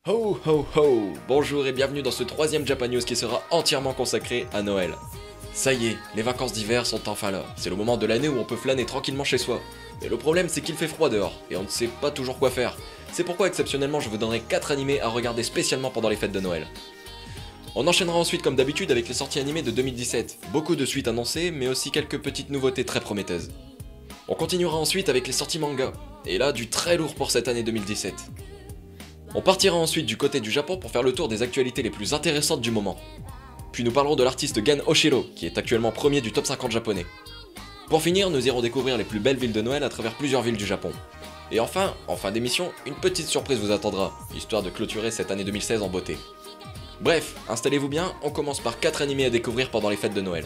Ho ho ho! Bonjour et bienvenue dans ce troisième Japan News qui sera entièrement consacré à Noël. Ça y est, les vacances d'hiver sont enfin là. C'est le moment de l'année où on peut flâner tranquillement chez soi. Mais le problème c'est qu'il fait froid dehors, et on ne sait pas toujours quoi faire. C'est pourquoi exceptionnellement je vous donnerai 4 animés à regarder spécialement pendant les fêtes de Noël. On enchaînera ensuite comme d'habitude avec les sorties animées de 2017. Beaucoup de suites annoncées, mais aussi quelques petites nouveautés très prometteuses. On continuera ensuite avec les sorties manga. Et là, du très lourd pour cette année 2017. On partira ensuite du côté du Japon pour faire le tour des actualités les plus intéressantes du moment. Puis nous parlerons de l'artiste Gen Oshiro, qui est actuellement premier du top 50 japonais. Pour finir, nous irons découvrir les plus belles villes de Noël à travers plusieurs villes du Japon. Et enfin, en fin d'émission, une petite surprise vous attendra, histoire de clôturer cette année 2016 en beauté. Bref, installez-vous bien, on commence par 4 animés à découvrir pendant les fêtes de Noël.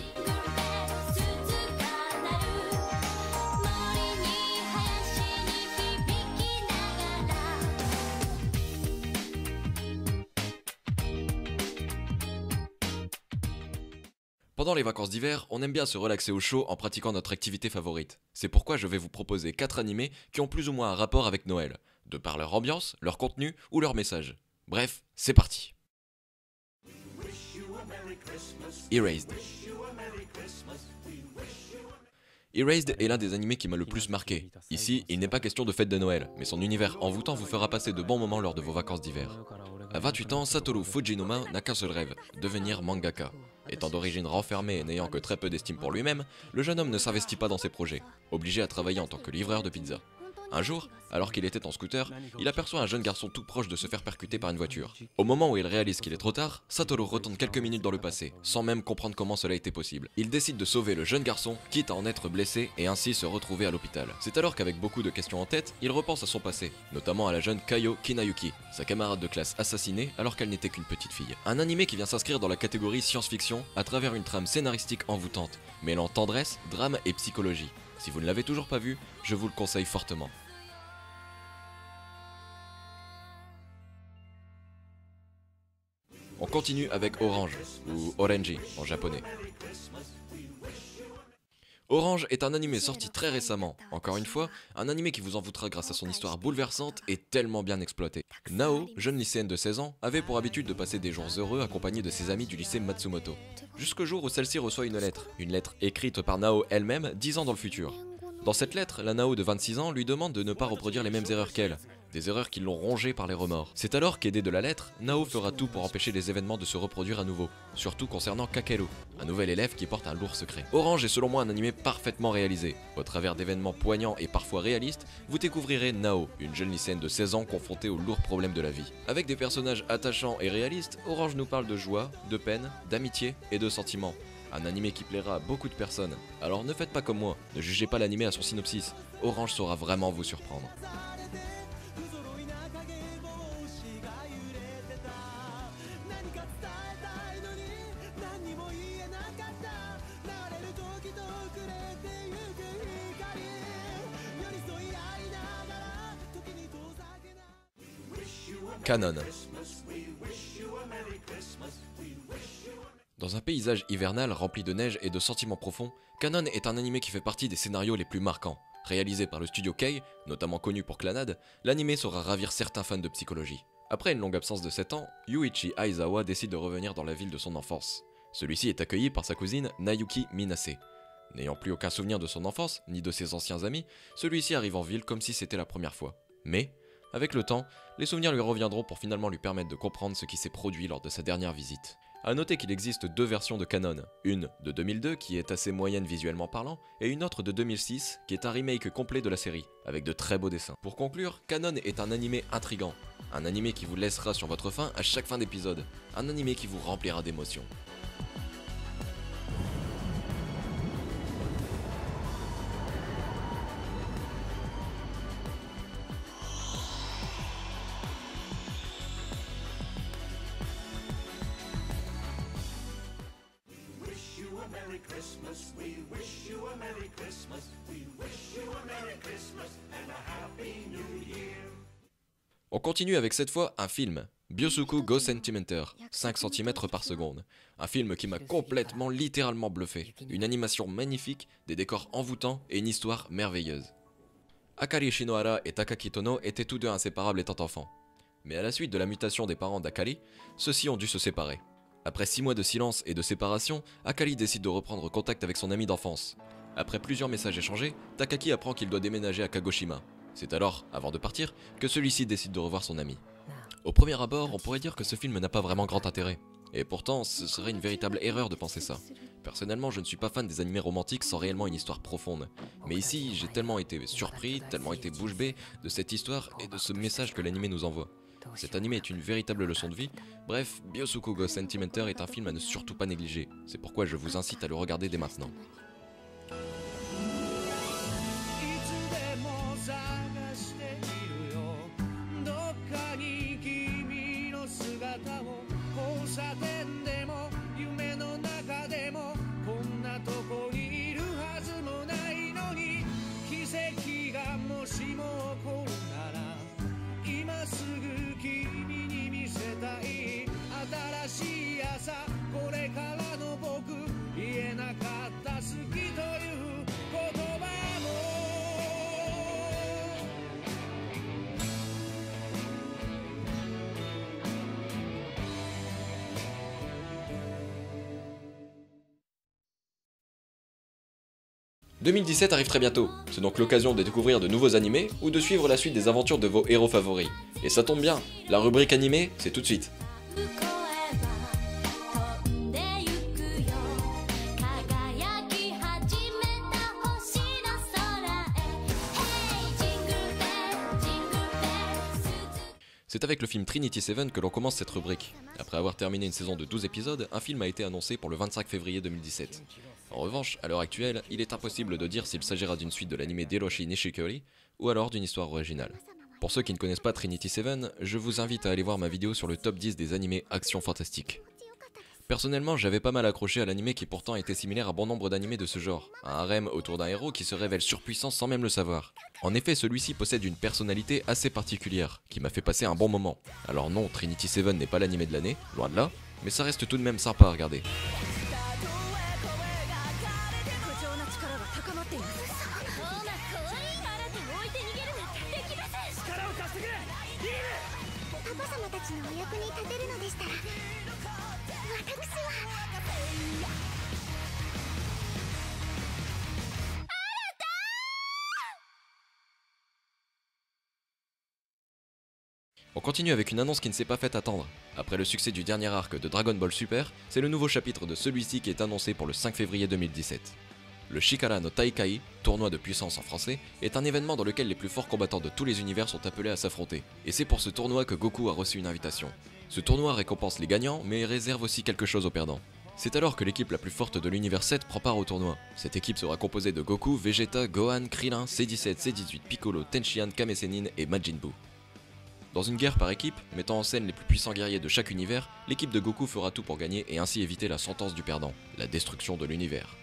Pendant les vacances d'hiver, on aime bien se relaxer au chaud en pratiquant notre activité favorite. C'est pourquoi je vais vous proposer 4 animés qui ont plus ou moins un rapport avec Noël, de par leur ambiance, leur contenu ou leur message. Bref, c'est parti. Erased. Erased est l'un des animés qui m'a le plus marqué. Ici, il n'est pas question de fête de Noël, mais son univers envoûtant vous fera passer de bons moments lors de vos vacances d'hiver. À 28 ans, Satoru Fujinuma n'a qu'un seul rêve, devenir mangaka. Étant d'origine renfermée et n'ayant que très peu d'estime pour lui-même, le jeune homme ne s'investit pas dans ses projets, obligé à travailler en tant que livreur de pizza. Un jour, alors qu'il était en scooter, il aperçoit un jeune garçon tout proche de se faire percuter par une voiture. Au moment où il réalise qu'il est trop tard, Satoru retourne quelques minutes dans le passé, sans même comprendre comment cela était possible. Il décide de sauver le jeune garçon, quitte à en être blessé et ainsi se retrouver à l'hôpital. C'est alors qu'avec beaucoup de questions en tête, il repense à son passé, notamment à la jeune Kayo Kinayuki, sa camarade de classe assassinée alors qu'elle n'était qu'une petite fille. Un animé qui vient s'inscrire dans la catégorie science-fiction à travers une trame scénaristique envoûtante, mêlant tendresse, drame et psychologie. Si vous ne l'avez toujours pas vu, je vous le conseille fortement. On continue avec Orange, ou Orange en japonais. Orange est un animé sorti très récemment, encore une fois, un animé qui vous envoûtera grâce à son histoire bouleversante et tellement bien exploitée. Nao, jeune lycéenne de 16 ans, avait pour habitude de passer des jours heureux accompagnée de ses amis du lycée Matsumoto. Jusqu'au jour où celle-ci reçoit une lettre écrite par Nao elle-même 10 ans dans le futur. Dans cette lettre, la Nao de 26 ans lui demande de ne pas reproduire les mêmes erreurs qu'elle, des erreurs qui l'ont rongée par les remords. C'est alors qu'aidée de la lettre, Nao fera tout pour empêcher les événements de se reproduire à nouveau, surtout concernant Kakeru, un nouvel élève qui porte un lourd secret. Orange est selon moi un animé parfaitement réalisé. Au travers d'événements poignants et parfois réalistes, vous découvrirez Nao, une jeune lycéenne de 16 ans confrontée aux lourds problèmes de la vie. Avec des personnages attachants et réalistes, Orange nous parle de joie, de peine, d'amitié et de sentiments. Un animé qui plaira à beaucoup de personnes. Alors ne faites pas comme moi, ne jugez pas l'animé à son synopsis. Orange saura vraiment vous surprendre. Kanon. Dans un paysage hivernal rempli de neige et de sentiments profonds, Kanon est un animé qui fait partie des scénarios les plus marquants. Réalisé par le studio Kei, notamment connu pour Clannad, l'animé saura ravir certains fans de psychologie. Après une longue absence de 7 ans, Yuichi Aizawa décide de revenir dans la ville de son enfance. Celui-ci est accueilli par sa cousine Nayuki Minase. N'ayant plus aucun souvenir de son enfance, ni de ses anciens amis, celui-ci arrive en ville comme si c'était la première fois. Mais, avec le temps, les souvenirs lui reviendront pour finalement lui permettre de comprendre ce qui s'est produit lors de sa dernière visite. A noter qu'il existe deux versions de Kanon, une de 2002 qui est assez moyenne visuellement parlant, et une autre de 2006 qui est un remake complet de la série, avec de très beaux dessins. Pour conclure, Kanon est un animé intrigant, un animé qui vous laissera sur votre faim à chaque fin d'épisode, un animé qui vous remplira d'émotions. On continue avec cette fois un film, Byosuku Go Centimeter, 5 cm par seconde. Un film qui m'a complètement, littéralement bluffé. Une animation magnifique, des décors envoûtants et une histoire merveilleuse. Akari Shinohara et Takaki Tono étaient tous deux inséparables étant enfants. Mais à la suite de la mutation des parents d'Akali, ceux-ci ont dû se séparer. Après 6 mois de silence et de séparation, Akali décide de reprendre contact avec son ami d'enfance. Après plusieurs messages échangés, Takaki apprend qu'il doit déménager à Kagoshima. C'est alors, avant de partir, que celui-ci décide de revoir son ami. Au premier abord, on pourrait dire que ce film n'a pas vraiment grand intérêt. Et pourtant, ce serait une véritable erreur de penser ça. Personnellement, je ne suis pas fan des animés romantiques sans réellement une histoire profonde. Mais ici, j'ai tellement été surpris, tellement été bouche bée de cette histoire et de ce message que l'animé nous envoie. Cet animé est une véritable leçon de vie. Bref, Byosuko Ghost Sentimentor est un film à ne surtout pas négliger. C'est pourquoi je vous incite à le regarder dès maintenant. « 2017 arrive très bientôt, c'est donc l'occasion de découvrir de nouveaux animés ou de suivre la suite des aventures de vos héros favoris. Et ça tombe bien, la rubrique animé, c'est tout de suite. C'est avec le film Trinity Seven que l'on commence cette rubrique. Après avoir terminé une saison de 12 épisodes, un film a été annoncé pour le 25 février 2017. En revanche, à l'heure actuelle, il est impossible de dire s'il s'agira d'une suite de l'anime Deroshi Nishikori ou alors d'une histoire originale. Pour ceux qui ne connaissent pas Trinity Seven, je vous invite à aller voir ma vidéo sur le top 10 des animés action fantastique. Personnellement, j'avais pas mal accroché à l'anime qui pourtant était similaire à bon nombre d'animés de ce genre, un harem autour d'un héros qui se révèle surpuissant sans même le savoir. En effet, celui-ci possède une personnalité assez particulière, qui m'a fait passer un bon moment. Alors non, Trinity Seven n'est pas l'anime de l'année, loin de là, mais ça reste tout de même sympa à regarder. On continue avec une annonce qui ne s'est pas fait attendre. Après le succès du dernier arc de Dragon Ball Super, c'est le nouveau chapitre de celui-ci qui est annoncé pour le 5 février 2017. Le Shikara no Taikai, tournoi de puissance en français, est un événement dans lequel les plus forts combattants de tous les univers sont appelés à s'affronter. Et c'est pour ce tournoi que Goku a reçu une invitation. Ce tournoi récompense les gagnants, mais réserve aussi quelque chose aux perdants. C'est alors que l'équipe la plus forte de l'univers 7 prend part au tournoi. Cette équipe sera composée de Goku, Vegeta, Gohan, Krillin, C17, C18, Piccolo, Tenshinhan, Kame Sennin et Majin Buu. Dans une guerre par équipe, mettant en scène les plus puissants guerriers de chaque univers, l'équipe de Goku fera tout pour gagner et ainsi éviter la sentence du perdant, la destruction de l'univers.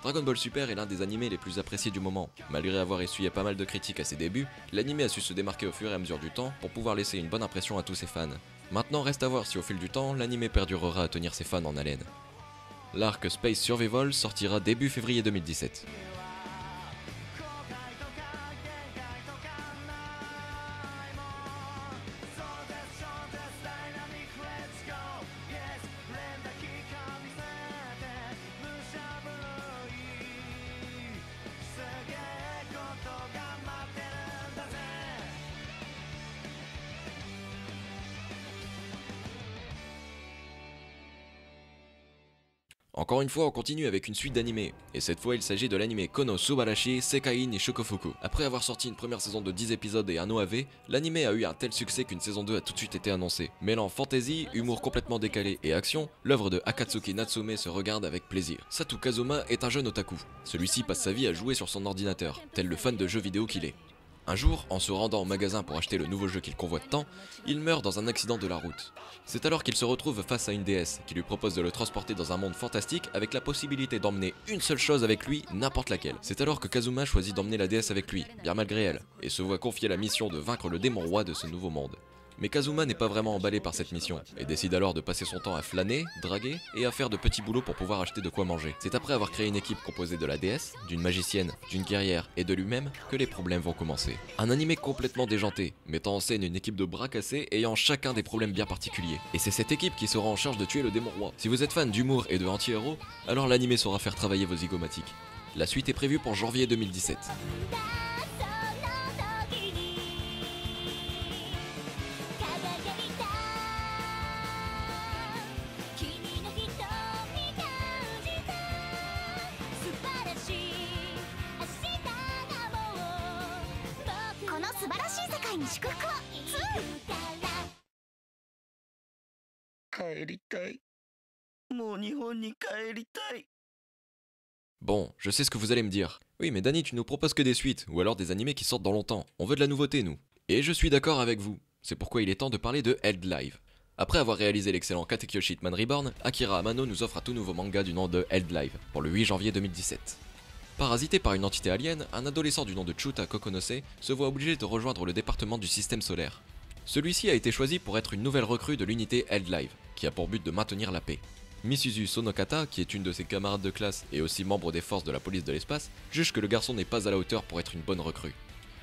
Dragon Ball Super est l'un des animés les plus appréciés du moment. Malgré avoir essuyé pas mal de critiques à ses débuts, l'animé a su se démarquer au fur et à mesure du temps pour pouvoir laisser une bonne impression à tous ses fans. Maintenant reste à voir si au fil du temps, l'animé perdurera à tenir ses fans en haleine. L'arc Space Survival sortira début février 2017. Encore une fois, on continue avec une suite d'animés, et cette fois il s'agit de l'anime Kono Subarashi Sekai ni Shokofuku. Après avoir sorti une première saison de 10 épisodes et un OAV, l'anime a eu un tel succès qu'une saison 2 a tout de suite été annoncée. Mêlant fantasy, humour complètement décalé et action, l'œuvre de Akatsuki Natsume se regarde avec plaisir. Satu Kazuma est un jeune otaku. Celui-ci passe sa vie à jouer sur son ordinateur, tel le fan de jeux vidéo qu'il est. Un jour, en se rendant au magasin pour acheter le nouveau jeu qu'il convoite tant, il meurt dans un accident de la route. C'est alors qu'il se retrouve face à une déesse qui lui propose de le transporter dans un monde fantastique avec la possibilité d'emmener une seule chose avec lui, n'importe laquelle. C'est alors que Kazuma choisit d'emmener la déesse avec lui, bien malgré elle, et se voit confier la mission de vaincre le démon roi de ce nouveau monde. Mais Kazuma n'est pas vraiment emballé par cette mission, et décide alors de passer son temps à flâner, draguer, et à faire de petits boulots pour pouvoir acheter de quoi manger. C'est après avoir créé une équipe composée de la déesse, d'une magicienne, d'une guerrière et de lui-même que les problèmes vont commencer. Un animé complètement déjanté, mettant en scène une équipe de bras cassés ayant chacun des problèmes bien particuliers. Et c'est cette équipe qui sera en charge de tuer le démon roi. Si vous êtes fan d'humour et de anti-héros, alors l'animé saura faire travailler vos zygomatiques. La suite est prévue pour janvier 2017. Bon, je sais ce que vous allez me dire. Oui, mais Danny, tu nous proposes que des suites, ou alors des animés qui sortent dans longtemps. On veut de la nouveauté, nous. Et je suis d'accord avec vous. C'est pourquoi il est temps de parler de Held Live. Après avoir réalisé l'excellent Katekyoshi Hitman Reborn, Akira Amano nous offre un tout nouveau manga du nom de Held Live, pour le 8 janvier 2017. Parasité par une entité alien, un adolescent du nom de Chuta Kokonose se voit obligé de rejoindre le département du système solaire. Celui-ci a été choisi pour être une nouvelle recrue de l'unité Held Live, qui a pour but de maintenir la paix. Misuzu Sonokata, qui est une de ses camarades de classe et aussi membre des forces de la police de l'espace, juge que le garçon n'est pas à la hauteur pour être une bonne recrue.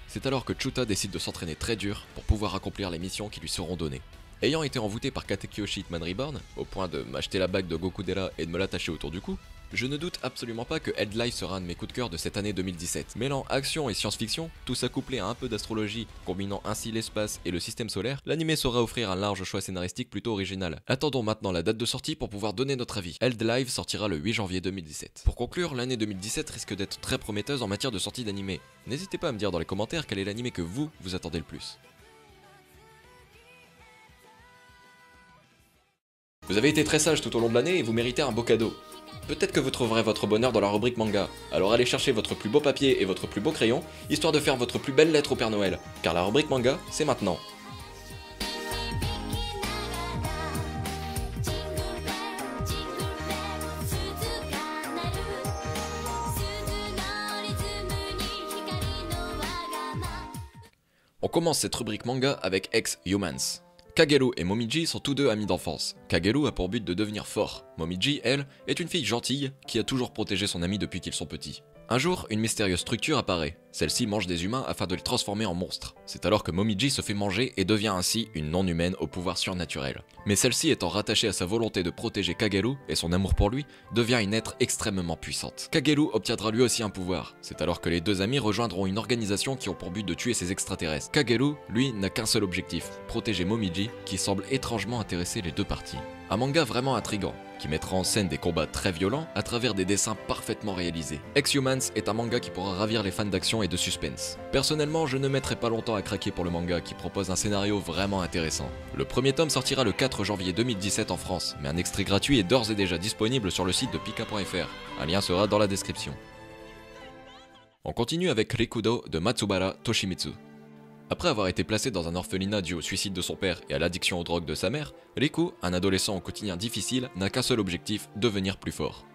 C'est alors que Chuta décide de s'entraîner très dur pour pouvoir accomplir les missions qui lui seront données. Ayant été envoûté par Katekyoshi Hitman Reborn, au point de m'acheter la bague de Gokudera et de me l'attacher autour du cou, je ne doute absolument pas que Held Live sera un de mes coups de cœur de cette année 2017. Mêlant action et science-fiction, tout ça couplé à un peu d'astrologie, combinant ainsi l'espace et le système solaire, l'anime saura offrir un large choix scénaristique plutôt original. Attendons maintenant la date de sortie pour pouvoir donner notre avis. Held Live sortira le 8 janvier 2017. Pour conclure, l'année 2017 risque d'être très prometteuse en matière de sortie d'anime. N'hésitez pas à me dire dans les commentaires quel est l'anime que vous attendez le plus. Vous avez été très sage tout au long de l'année et vous méritez un beau cadeau. Peut-être que vous trouverez votre bonheur dans la rubrique manga, alors allez chercher votre plus beau papier et votre plus beau crayon, histoire de faire votre plus belle lettre au Père Noël, car la rubrique manga, c'est maintenant. On commence cette rubrique manga avec Ex-Humans. Kageru et Momiji sont tous deux amis d'enfance. Kageru a pour but de devenir fort. Momiji, elle, est une fille gentille qui a toujours protégé son ami depuis qu'ils sont petits. Un jour, une mystérieuse structure apparaît. Celle-ci mange des humains afin de les transformer en monstres. C'est alors que Momiji se fait manger et devient ainsi une non-humaine au pouvoir surnaturel. Mais celle-ci étant rattachée à sa volonté de protéger Kageru et son amour pour lui, devient une être extrêmement puissante. Kageru obtiendra lui aussi un pouvoir. C'est alors que les deux amis rejoindront une organisation qui ont pour but de tuer ces extraterrestres. Kageru, lui, n'a qu'un seul objectif, protéger Momiji, qui semble étrangement intéresser les deux parties. Un manga vraiment intriguant, qui mettra en scène des combats très violents à travers des dessins parfaitement réalisés. Ex-Humans est un manga qui pourra ravir les fans d'action et de suspense. Personnellement, je ne mettrai pas longtemps à craquer pour le manga qui propose un scénario vraiment intéressant. Le premier tome sortira le 4 janvier 2017 en France, mais un extrait gratuit est d'ores et déjà disponible sur le site de pika.fr. Un lien sera dans la description. On continue avec Rikudo de Matsubara Toshimitsu. Après avoir été placé dans un orphelinat dû au suicide de son père et à l'addiction aux drogues de sa mère, Riku, un adolescent au quotidien difficile, n'a qu'un seul objectif, devenir plus fort.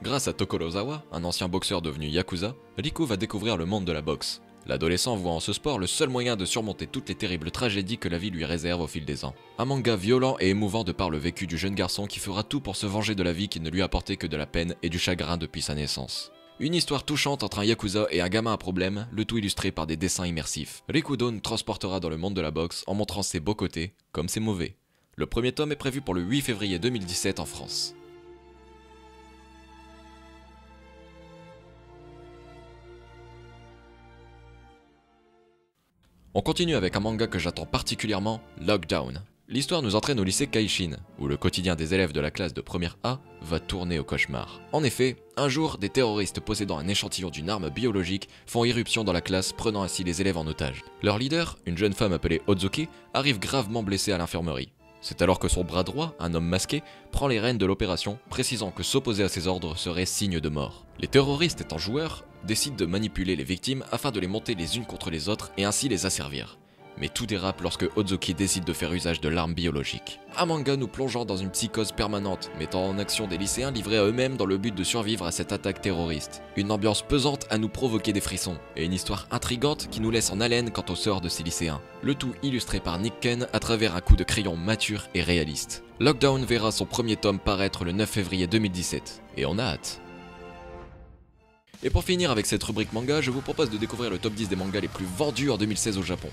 Grâce à Tokorozawa, un ancien boxeur devenu Yakuza, Riku va découvrir le monde de la boxe. L'adolescent voit en ce sport le seul moyen de surmonter toutes les terribles tragédies que la vie lui réserve au fil des ans. Un manga violent et émouvant de par le vécu du jeune garçon qui fera tout pour se venger de la vie qui ne lui apportait que de la peine et du chagrin depuis sa naissance. Une histoire touchante entre un Yakuza et un gamin à problème, le tout illustré par des dessins immersifs. Rikudo nous transportera dans le monde de la boxe en montrant ses beaux côtés, comme ses mauvais. Le premier tome est prévu pour le 8 février 2017 en France. On continue avec un manga que j'attends particulièrement, Lockdown. L'histoire nous entraîne au lycée Kaishin, où le quotidien des élèves de la classe de première A va tourner au cauchemar. En effet, un jour, des terroristes possédant un échantillon d'une arme biologique font irruption dans la classe, prenant ainsi les élèves en otage. Leur leader, une jeune femme appelée Ozuki, arrive gravement blessée à l'infirmerie. C'est alors que son bras droit, un homme masqué, prend les rênes de l'opération, précisant que s'opposer à ses ordres serait signe de mort. Les terroristes étant joueurs, décident de manipuler les victimes afin de les monter les unes contre les autres et ainsi les asservir. Mais tout dérape lorsque Ozuki décide de faire usage de l'arme biologique. Un manga nous plongeant dans une psychose permanente, mettant en action des lycéens livrés à eux-mêmes dans le but de survivre à cette attaque terroriste. Une ambiance pesante à nous provoquer des frissons, et une histoire intrigante qui nous laisse en haleine quant au sort de ces lycéens. Le tout illustré par Nick Ken à travers un coup de crayon mature et réaliste. Lockdown verra son premier tome paraître le 9 février 2017, et on a hâte. Et pour finir avec cette rubrique manga, je vous propose de découvrir le top 10 des mangas les plus vendus en 2016 au Japon.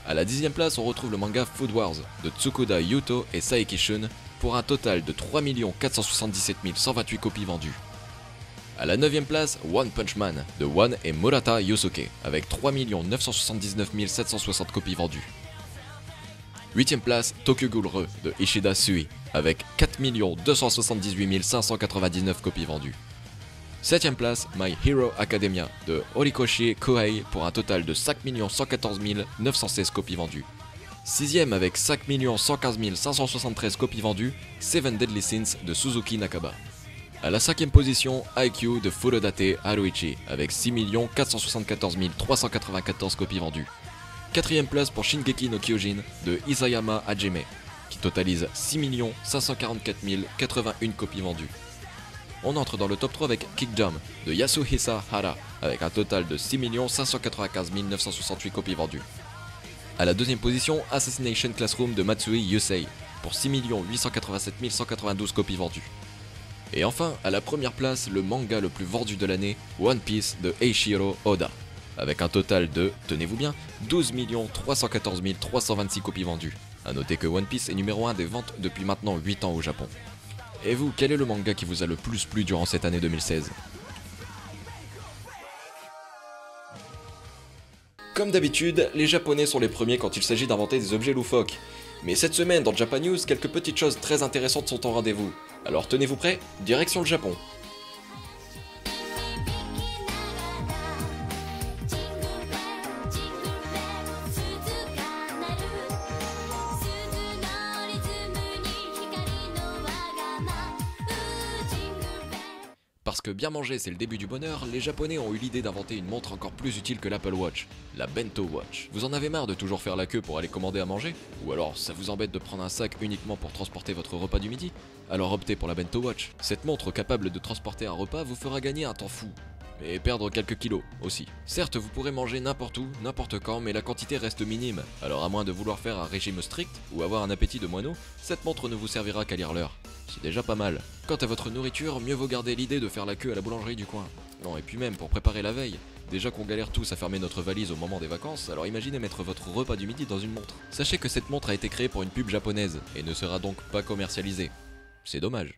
A la 10ème place, on retrouve le manga Food Wars de Tsukuda Yuto et Saeki Shun pour un total de 3 477 128 copies vendues. A la 9ème place, One Punch Man de One et Murata Yosuke avec 3 979 760 copies vendues. 8ème place, Tokyo Ghoul Re de Ishida Sui avec 4 278 599 copies vendues. 7ème place, My Hero Academia de Horikoshi Kohei pour un total de 5 114 916 copies vendues. 6ème avec 5 115 573 copies vendues, Seven Deadly Sins de Suzuki Nakaba. A la 5ème position, IQ de Furodate Haruichi avec 6 474 394 copies vendues. 4ème place pour Shingeki no Kyojin de Isayama Hajime qui totalise 6 544 081 copies vendues. On entre dans le top 3 avec Kick Jam de Yasuhisa Hara avec un total de 6 595 968 copies vendues. A la 2ème position, Assassination Classroom de Matsui Yusei pour 6 887 192 copies vendues. Et enfin, à la première place, le manga le plus vendu de l'année, One Piece de Eiichiro Oda avec un total de, tenez-vous bien, 12 314 326 copies vendues. A noter que One Piece est numéro 1 des ventes depuis maintenant 8 ans au Japon. Et vous, quel est le manga qui vous a le plus plu durant cette année 2016 ? Comme d'habitude, les Japonais sont les premiers quand il s'agit d'inventer des objets loufoques. Mais cette semaine, dans Japan News, quelques petites choses très intéressantes sont en rendez-vous. Alors tenez-vous prêts, direction le Japon. Parce que bien manger c'est le début du bonheur, les Japonais ont eu l'idée d'inventer une montre encore plus utile que l'Apple Watch, la Bento Watch. Vous en avez marre de toujours faire la queue pour aller commander à manger? Ou alors ça vous embête de prendre un sac uniquement pour transporter votre repas du midi? Alors optez pour la Bento Watch. Cette montre capable de transporter un repas vous fera gagner un temps fou. Et perdre quelques kilos aussi. Certes, vous pourrez manger n'importe où, n'importe quand, mais la quantité reste minime. Alors à moins de vouloir faire un régime strict ou avoir un appétit de moineau, cette montre ne vous servira qu'à lire l'heure. C'est déjà pas mal. Quant à votre nourriture, mieux vaut garder l'idée de faire la queue à la boulangerie du coin. Non, et puis même pour préparer la veille. Déjà qu'on galère tous à fermer notre valise au moment des vacances, alors imaginez mettre votre repas du midi dans une montre. Sachez que cette montre a été créée pour une pub japonaise et ne sera donc pas commercialisée. C'est dommage.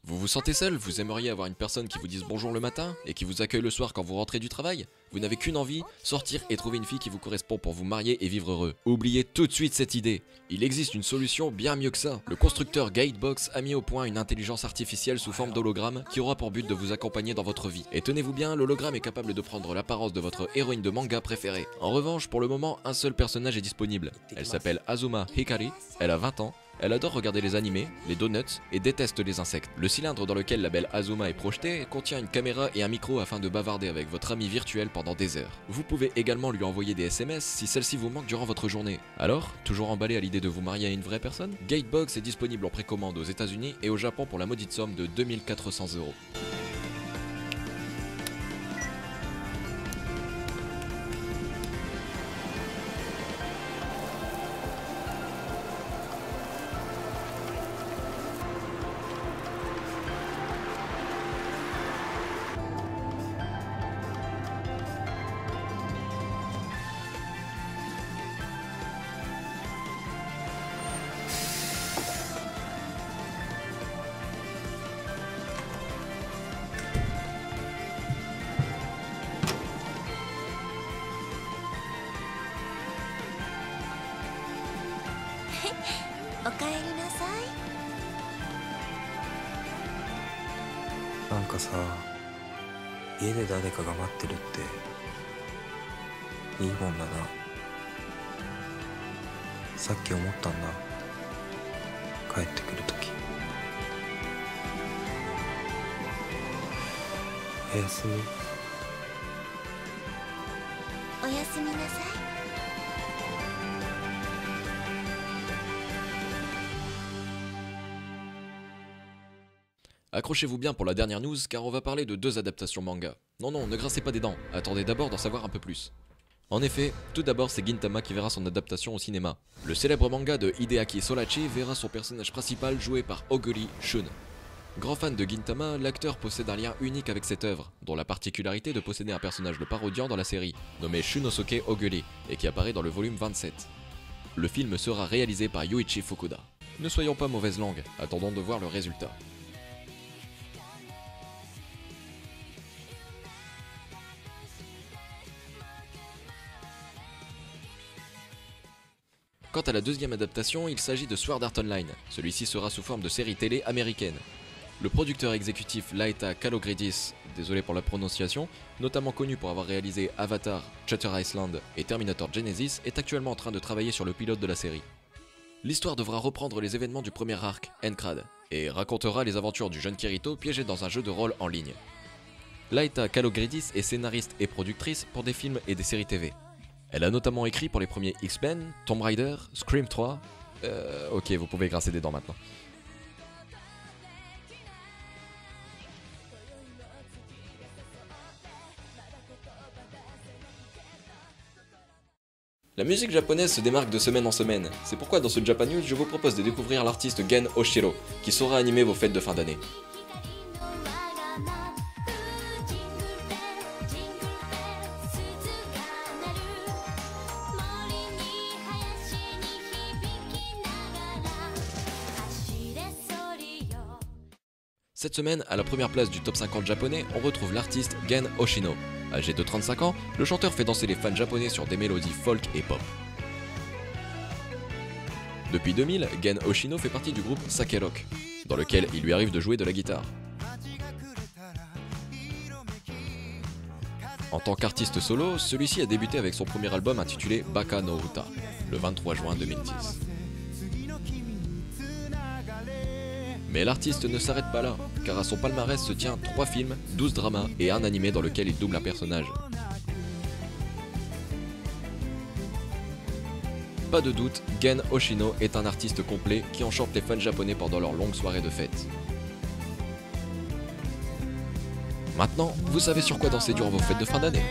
Vous vous sentez seul? Vous aimeriez avoir une personne qui vous dise bonjour le matin et qui vous accueille le soir quand vous rentrez du travail? Vous n'avez qu'une envie, sortir et trouver une fille qui vous correspond pour vous marier et vivre heureux. Oubliez tout de suite cette idée. Il existe une solution bien mieux que ça. Le constructeur Gatebox a mis au point une intelligence artificielle sous forme d'hologramme qui aura pour but de vous accompagner dans votre vie. Et tenez-vous bien, l'hologramme est capable de prendre l'apparence de votre héroïne de manga préférée. En revanche, pour le moment, un seul personnage est disponible. Elle s'appelle Azuma Hikari, elle a 20 ans. Elle adore regarder les animés, les donuts et déteste les insectes. Le cylindre dans lequel la belle Azuma est projetée contient une caméra et un micro afin de bavarder avec votre ami virtuel pendant des heures. Vous pouvez également lui envoyer des SMS si celle-ci vous manque durant votre journée. Alors, toujours emballé à l'idée de vous marier à une vraie personne? Gatebox est disponible en précommande aux États-Unis et au Japon pour la maudite somme de 2400 €.おかえりなさい。なんかさ、家で誰かが待ってるっていいもんだな。さっき思ったんだ、帰ってくるとき。おやすみ。おやすみなさい。 Accrochez-vous bien pour la dernière news car on va parler de 2 adaptations manga. Non, ne grincez pas des dents, attendez d'abord d'en savoir un peu plus. En effet, tout d'abord c'est Gintama qui verra son adaptation au cinéma. Le célèbre manga de Hideaki Sorachi verra son personnage principal joué par Oguri Shun. Grand fan de Gintama, l'acteur possède un lien unique avec cette œuvre, dont la particularité de posséder un personnage le parodiant dans la série, nommé Shunosuke Oguri, et qui apparaît dans le volume 27. Le film sera réalisé par Yuichi Fukuda. Ne soyons pas mauvaise langue, attendons de voir le résultat. Quant à la deuxième adaptation, il s'agit de Sword Art Online. Celui-ci sera sous forme de série télé américaine. Le producteur exécutif Laeta Kalogridis, désolé pour la prononciation, notamment connu pour avoir réalisé Avatar, Shutter Island et Terminator Genesis, est actuellement en train de travailler sur le pilote de la série. L'histoire devra reprendre les événements du premier arc, Encrad, et racontera les aventures du jeune Kirito piégé dans un jeu de rôle en ligne. Laeta Kalogridis est scénariste et productrice pour des films et des séries TV. Elle a notamment écrit pour les premiers X-Men, Tomb Raider, Scream 3... ok, vous pouvez grincer des dents maintenant. La musique japonaise se démarque de semaine en semaine. C'est pourquoi dans ce Japan News, je vous propose de découvrir l'artiste Gen Oshiro, qui saura animer vos fêtes de fin d'année. Cette semaine, à la première place du top 50 japonais, on retrouve l'artiste Gen Oshino. Âgé de 35 ans, le chanteur fait danser les fans japonais sur des mélodies folk et pop. Depuis 2000, Gen Oshino fait partie du groupe Sakerock, dans lequel il lui arrive de jouer de la guitare. En tant qu'artiste solo, celui-ci a débuté avec son premier album intitulé Baka no Uta, le 23 juin 2010. Mais l'artiste ne s'arrête pas là, car à son palmarès se tient 3 films, 12 dramas et un animé dans lequel il double un personnage. Pas de doute, Gen Oshino est un artiste complet qui enchante les fans japonais pendant leurs longues soirées de fête. Maintenant, vous savez sur quoi danser durant vos fêtes de fin d'année.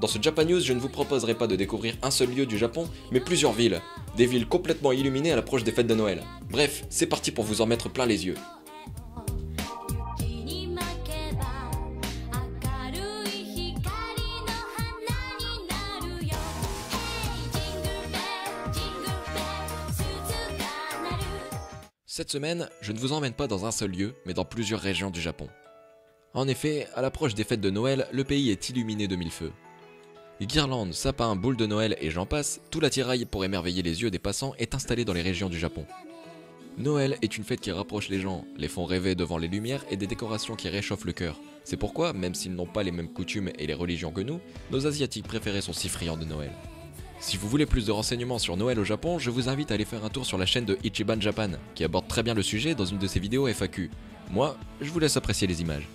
Dans ce Japan News, je ne vous proposerai pas de découvrir un seul lieu du Japon, mais plusieurs villes. Des villes complètement illuminées à l'approche des fêtes de Noël. Bref, c'est parti pour vous en mettre plein les yeux. Cette semaine, je ne vous emmène pas dans un seul lieu, mais dans plusieurs régions du Japon. En effet, à l'approche des fêtes de Noël, le pays est illuminé de mille feux. Guirlandes, sapins, boules de Noël et j'en passe, tout l'attirail pour émerveiller les yeux des passants est installé dans les régions du Japon. Noël est une fête qui rapproche les gens, les font rêver devant les lumières et des décorations qui réchauffent le cœur. C'est pourquoi, même s'ils n'ont pas les mêmes coutumes et les religions que nous, nos asiatiques préférés sont si friands de Noël. Si vous voulez plus de renseignements sur Noël au Japon, je vous invite à aller faire un tour sur la chaîne de Ichiban Japan, qui aborde très bien le sujet dans une de ses vidéos FAQ. Moi, je vous laisse apprécier les images.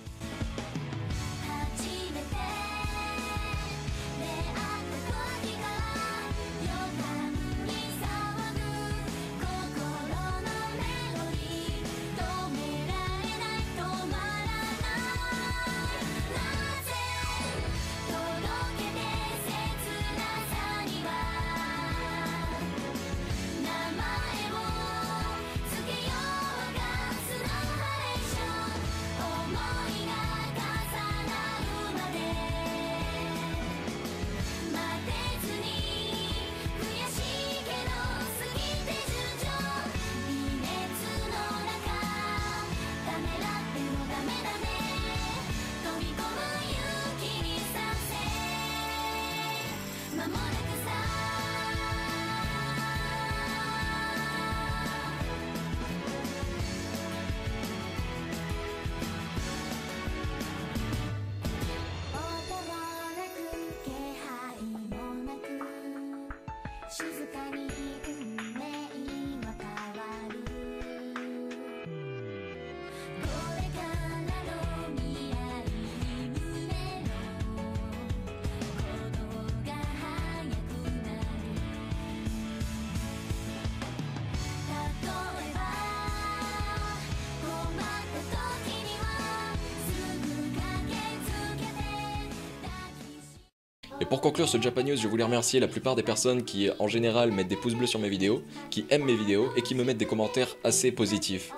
Et pour conclure ce Japan News, je voulais remercier la plupart des personnes qui en général mettent des pouces bleus sur mes vidéos, qui aiment mes vidéos et qui me mettent des commentaires assez positifs.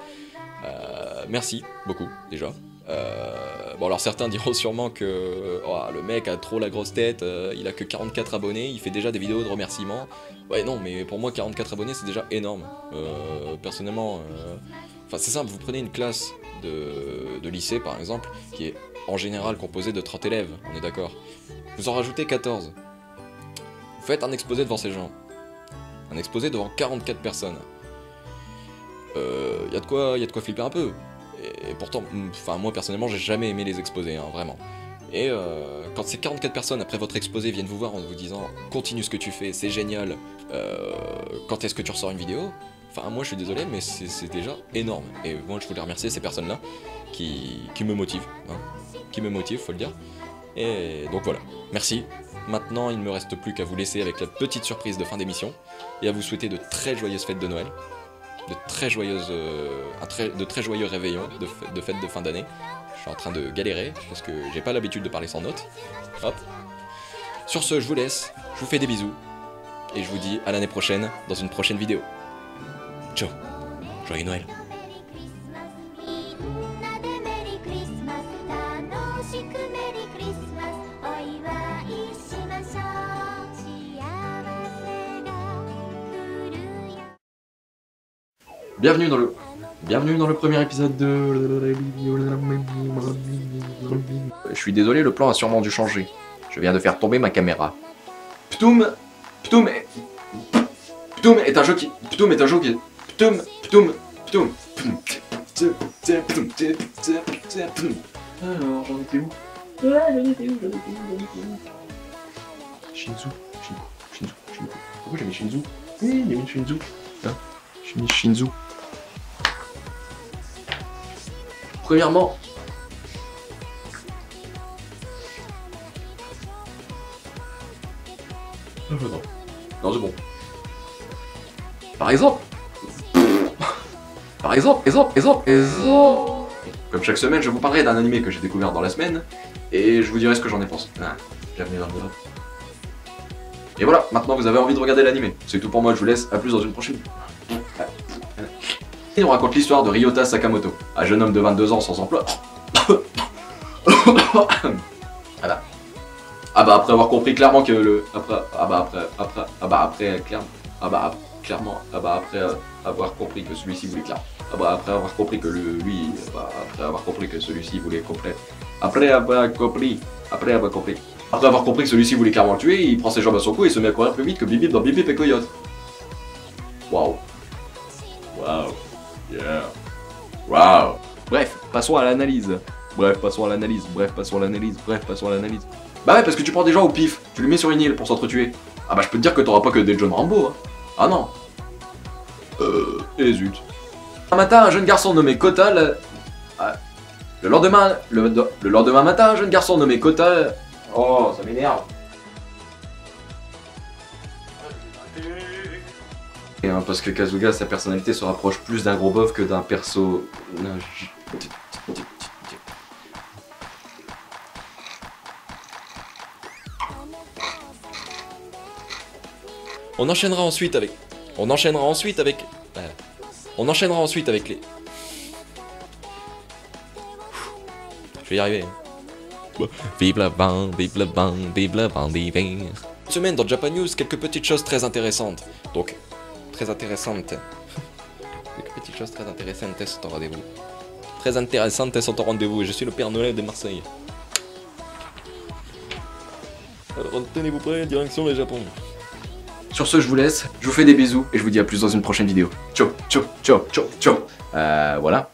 Merci beaucoup déjà. Bon alors certains diront sûrement que oh, le mec a trop la grosse tête, il a que 44 abonnés, il fait déjà des vidéos de remerciements. Ouais non mais pour moi 44 abonnés c'est déjà énorme. Personnellement, enfin c'est simple, vous prenez une classe de lycée par exemple, qui est en général composée de 30 élèves, on est d'accord. Vous en rajoutez 14. Vous faites un exposé devant ces gens. Un exposé devant 44 personnes. Y a de quoi flipper un peu. Et pourtant, enfin moi personnellement j'ai jamais aimé les exposés, hein, vraiment. Et quand ces 44 personnes après votre exposé viennent vous voir en vous disant continue ce que tu fais, c'est génial, quand est-ce que tu ressors une vidéo, enfin moi je suis désolé mais c'est déjà énorme. Et moi je voulais remercier ces personnes là qui me motivent, hein, qui me motivent faut le dire. Et donc voilà, merci. Maintenant il ne me reste plus qu'à vous laisser avec la petite surprise de fin d'émission et à vous souhaiter de très joyeuses fêtes de Noël. De très joyeux réveillons, de fêtes de fin d'année. Je suis en train de galérer, parce que j'ai pas l'habitude de parler sans notes. Hop. Sur ce, je vous laisse, je vous fais des bisous, et je vous dis à l'année prochaine, dans une prochaine vidéo. Ciao. Joyeux Noël. 'Bienvenue dans le premier épisode de... Je suis désolé, le plan a sûrement dû changer. Je viens de faire tomber ma caméra. Ptoum est un jeu qui... Alors, j'en étais où? Shinzu. Pourquoi j'ai mis Shinzu? Oui, j'ai mis Shinzu. Hein? J'ai mis Shinzu. Premièrement, non, c'est bon. Par exemple, comme chaque semaine, je vous parlerai d'un animé que j'ai découvert dans la semaine et je vous dirai ce que j'en ai pensé. Bienvenue dans le monde. Et voilà, maintenant vous avez envie de regarder l'animé. C'est tout pour moi, je vous laisse, à plus dans une prochaine. Et on raconte l'histoire de Ryota Sakamoto, un jeune homme de 22 ans sans emploi. Voilà. Ah bah après avoir compris clairement que le... Après avoir compris que celui-ci voulait clairement... Après avoir compris que après avoir compris que celui-ci voulait complet... Après avoir compris que celui-ci voulait clairement le tuer, il prend ses jambes à son cou et se met à courir plus vite que Bip Bip dans Bip Bip et Coyote. Waouh. Yeah. Waouh. Bref, passons à l'analyse. Bah ouais, parce que tu prends des gens au pif, tu les mets sur une île pour s'entretuer. Ah bah je peux te dire que t'auras pas que des John Rambo, hein. Ah non. Et zut. Un matin, un jeune garçon nommé Kota... Le lendemain matin, un jeune garçon nommé Kota... Oh, ça m'énerve. Parce que Kazuga, sa personnalité se rapproche plus d'un gros bof que d'un perso... On enchaînera ensuite avec les... Je vais y arriver. Cette semaine dans Japan News, quelques petites choses très intéressantes. Donc, très intéressantes. Quelques petites choses très intéressantes sont au rendez-vous. Très intéressantes sont au rendez-vous et je suis le Père Noël de Marseille. Alors, tenez-vous prêts, direction le Japon. Sur ce, je vous laisse, je vous fais des bisous et je vous dis à plus dans une prochaine vidéo. Ciao. Voilà.